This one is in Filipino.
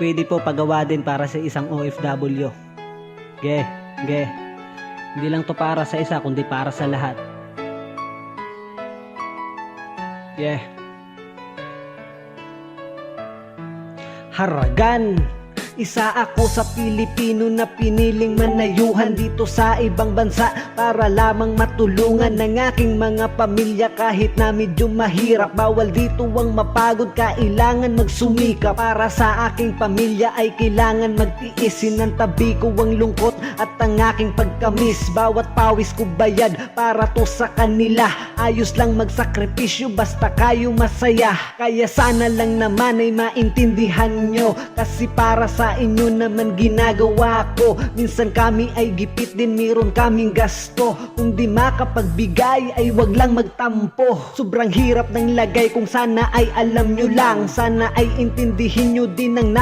pwede po pagawa din para sa isang OFW. Ge. Hindi lang to para sa isa, kundi para sa lahat. Haragan. Isa ako sa Pilipino na piniling manayuhan dito sa ibang bansa para lamang matulungan ng aking mga pamilya kahit na medyo mahirap. Bawal dito ang mapagod, kailangan magsumika. Para sa aking pamilya ay kailangan magtiis. Sinantabi ko ang lungkot at ang aking pagkamis. Bawat pawis ko bayad para to sa kanila. Ayos lang magsakripisyo basta kayo masaya. Kaya sana lang naman ay maintindihan nyo, kasi para sa inyo naman ginagawa ko. Minsan kami ay gipit din, meron kaming gasto. Kung di makapagbigay ay wag lang magtampo. Sobrang hirap ng lagay, kung sana ay alam nyo lang. Sana ay intindihin nyo din ang